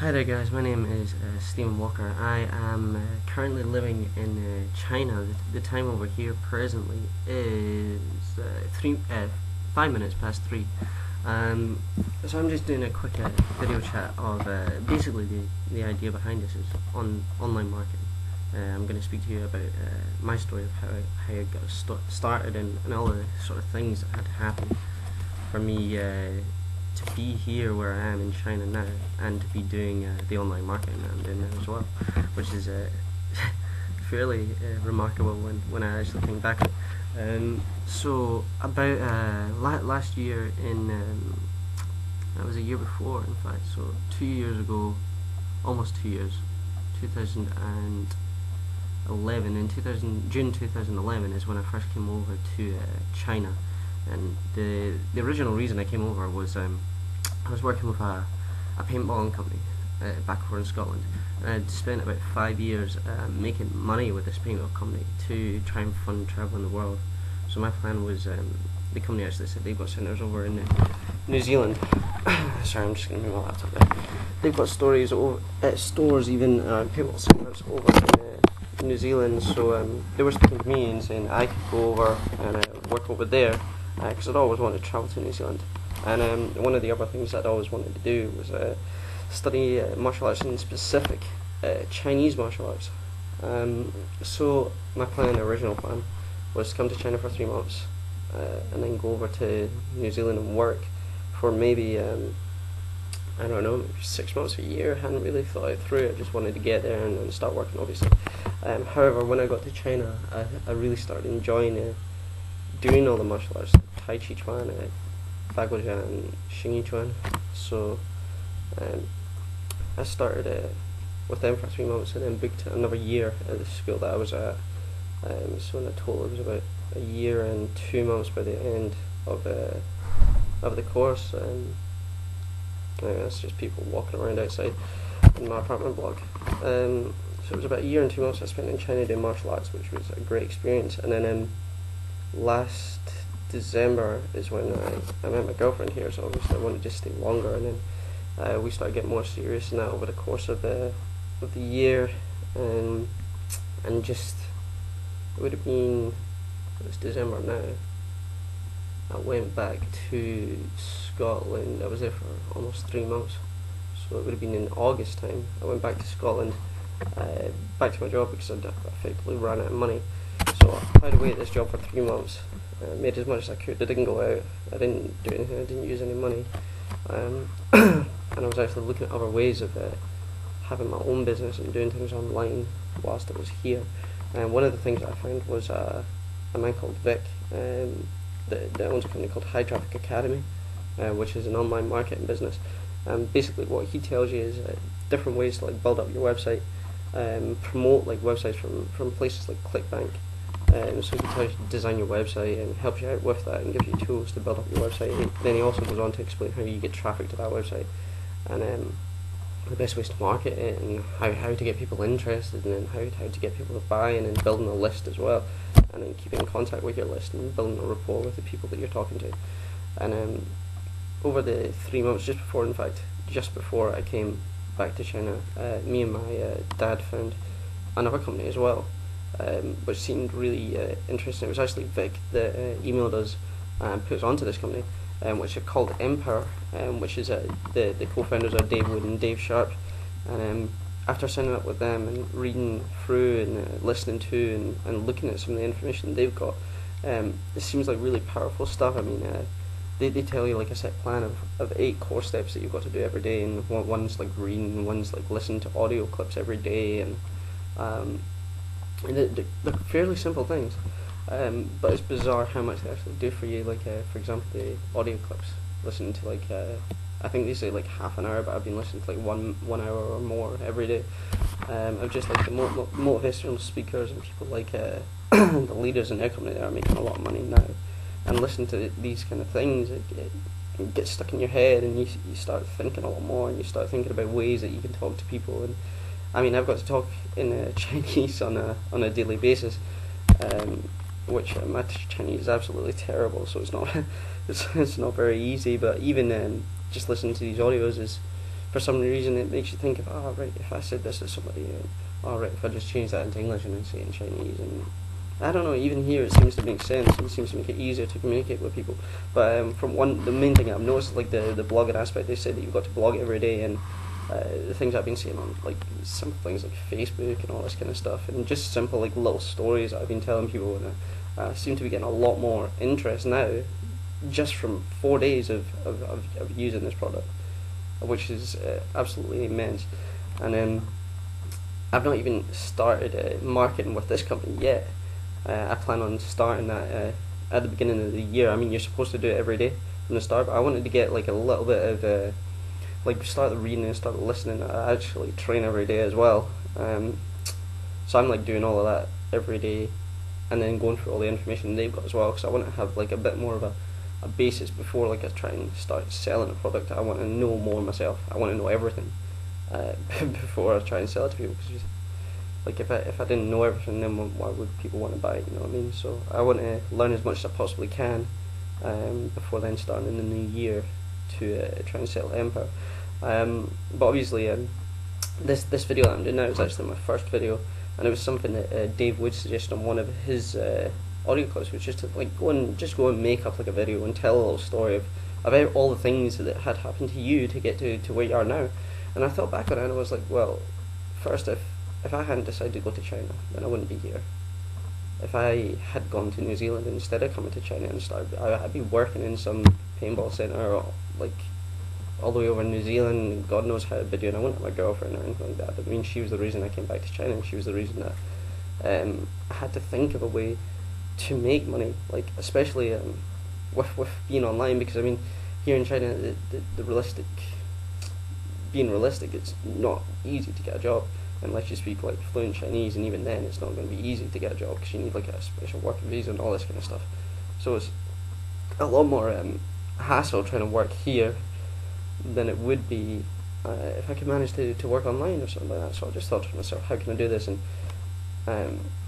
Hi there guys, my name is Stephen Walker. I am currently living in China. The time over here presently is 5 minutes past 3. So I'm just doing a quick video chat of basically the idea behind this is on online marketing. I'm going to speak to you about my story of how I got started and all the sort of things that had to happen for me to be here where I am in China now and to be doing the online marketing that I'm doing now as well, which is fairly remarkable when I actually think back. So about last year that was a year before, in fact, so 2 years ago, almost 2 years, 2011, June 2011 is when I first came over to China. And the original reason I came over was I was working with a paintballing company back over in Scotland, and I'd spent about 5 years making money with this paintball company to try and fund traveling the world. So my plan was, the company actually said they've got centres over in New Zealand. Sorry, I'm just going to move my laptop there. They've got stores even paintball centres over in New Zealand, so they were speaking to me and saying I could go over and work over there, because I'd always wanted to travel to New Zealand. And one of the other things I'd always wanted to do was study martial arts, in specific Chinese martial arts. So my original plan, was to come to China for 3 months and then go over to New Zealand and work for maybe, I don't know, maybe 6 months, a year. I hadn't really thought it through. I just wanted to get there and start working, obviously. However, when I got to China, I really started enjoying doing all the martial arts, Tai Chi Chuan, Baguazhang, Xing Yi Chuan. So I started with them for 3 months and then booked another year at the school that I was at. So in total it was about a year and 2 months by the end of the course. That's just people walking around outside in my apartment block. So it was about a year and 2 months I spent in China doing martial arts, which was a great experience. And then last December is when I met my girlfriend here, so obviously I wanted to stay longer, and then we started getting more serious in that over the course of the year, and just it would have been, it's December now, I went back to Scotland. I was there for almost 3 months, so it would have been in August time. I went back to Scotland, back to my job, because I'd effectively ran out of money. So I plowed away at this job for 3 months, made as much as I could. I didn't go out, I didn't do anything, I didn't use any money, and I was actually looking at other ways of having my own business and doing things online whilst I was here. And one of the things that I found was a man called Vic, that owns a company called High Traffic Academy, which is an online marketing business. And basically what he tells you is different ways to build up your website, promote websites from places like ClickBank. So he tells you to design your website and helps you out with that and gives you tools to build up your website. Then he also goes on to explain how you get traffic to that website, and the best ways to market it, and how to get people interested, and then how to get people to buy, and then building a list as well, and then keeping in contact with your list and building a rapport with the people that you're talking to. And over the 3 months, just before I came back to China, me and my dad found another company as well, which seemed really interesting. It was actually Vic that emailed us and put us onto this company, which are called Empower, which is the co-founders are Dave Wood and Dave Sharp. And after signing up with them and reading through and listening to and looking at some of the information they've got, it seems like really powerful stuff. I mean, they tell you a set plan of 8 core steps that you've got to do every day, and one's reading, one's listen to audio clips every day, and they're fairly simple things, but it's bizarre how much they actually do for you. For example, the audio clips, listening to I think they say half an hour, but I've been listening to 1 hour or more every day, of just the motivational speakers and people the leaders in their company that are making a lot of money now. And listen to these kind of things, it gets stuck in your head, and you start thinking a lot more, and you start thinking about ways that you can talk to people. And I mean, I've got to talk in Chinese on a daily basis, which my Chinese is absolutely terrible, so it's not it's not very easy. But even just listening to these audios is for some reason it makes you think of, oh right, if I said this to somebody, oh right, if I just change that into English and then say it in Chinese, and I don't know, even here it seems to make sense. It seems to make it easier to communicate with people. But the main thing I've noticed, like the blogging aspect, they said that you've got to blog every day, and the things I've been seeing on like simple things like Facebook and all this kind of stuff, and just simple like little stories that I've been telling people, and I seem to be getting a lot more interest now, just from 4 days of using this product, which is absolutely immense. And I've not even started marketing with this company yet. I plan on starting that at the beginning of the year. I mean, you're supposed to do it every day from the start, but I wanted to get like a little bit of like start the reading and start listening. I actually train every day as well, so I'm like doing all of that every day, and then going through all the information they've got as well, because I want to have like a bit more of a basis before like I try and start selling a product. I want to know more myself. I want to know everything before I try and sell it to people, because like if I didn't know everything, then why would people want to buy it, you know what I mean? So I want to learn as much as I possibly can before then starting in the new year to try and sell Empire. But obviously this video that I'm doing now is actually my first video, and it was something that Dave Wood suggested on one of his audio clips, which is to like go and make up like a video and tell a little story of about all the things that had happened to you to get to where you are now. And I thought back on it and I was like, well, first, if I hadn't decided to go to China, then I wouldn't be here. If I had gone to New Zealand instead of coming to China and started, I'd be working in some paintball centre, or like all the way over in New Zealand. God knows how I'd be doing. I wouldn't have my girlfriend or anything like that. But I mean, she was the reason I came back to China, and she was the reason that I had to think of a way to make money, like especially with being online, because I mean, here in China, being realistic, it's not easy to get a job unless you speak like fluent Chinese, and even then it's not going to be easy to get a job because you need like a special working visa and all this kind of stuff. So it's a lot more hassle trying to work here than it would be if I could manage to work online or something like that. So I just thought to myself, how can I do this? And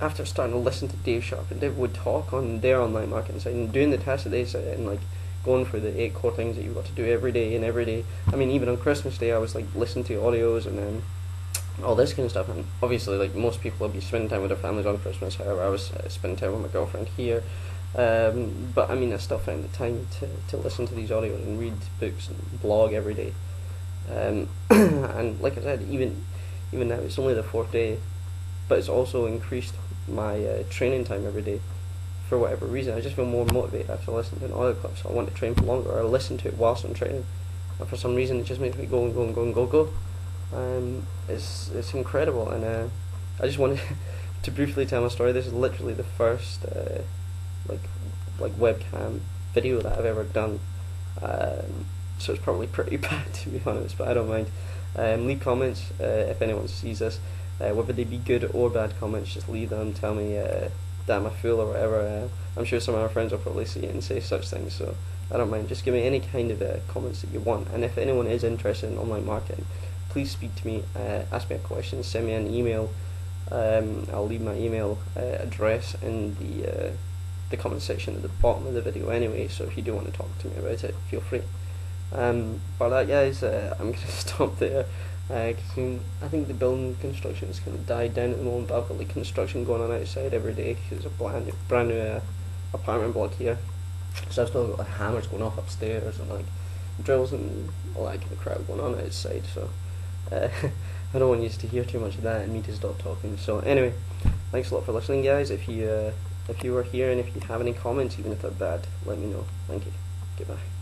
after starting to listen to Dave Sharp and Dave Wood talk on their online marketing site and doing the tests that they said, and like going through the 8 core things that you've got to do every day, and every day, I mean, even on Christmas Day I was like listening to audios and all this kind of stuff. And obviously, like most people will be spending time with their families on Christmas, however I was spending time with my girlfriend here, but I mean, I still found the time to listen to these audios and read books and blog every day, and like I said, even now it's only the 4th day, but it's also increased my training time every day. For whatever reason, I just feel more motivated after listening to an audio clip, so I want to train for longer, or listen to it whilst I'm training, and for some reason it just makes me go and go and go and go. It's incredible. And I just wanted to briefly tell my story. This is literally the first like webcam video that I've ever done, so it's probably pretty bad, to be honest, but I don't mind. Leave comments if anyone sees this, whether they be good or bad comments. Just leave them, tell me that I'm a fool or whatever. I'm sure some of our friends will probably see it and say such things, so I don't mind. Just give me any kind of comments that you want, and if anyone is interested in online marketing, please speak to me, ask me a question, send me an email. I'll leave my email address in the comment section at the bottom of the video anyway, so if you do want to talk to me about it, feel free. But that, guys, I'm going to stop there, cause I think the building construction has kind of died down at the moment, but I've got like construction going on outside every day because it's a brand new apartment block here, so I've still got like hammers going off upstairs and like drills and all that kind of crap going on outside, so I don't want you to hear too much of that and me to stop talking. So anyway, thanks a lot for listening, guys. If you are here and if you have any comments, even if they're bad, let me know. Thank you. Goodbye.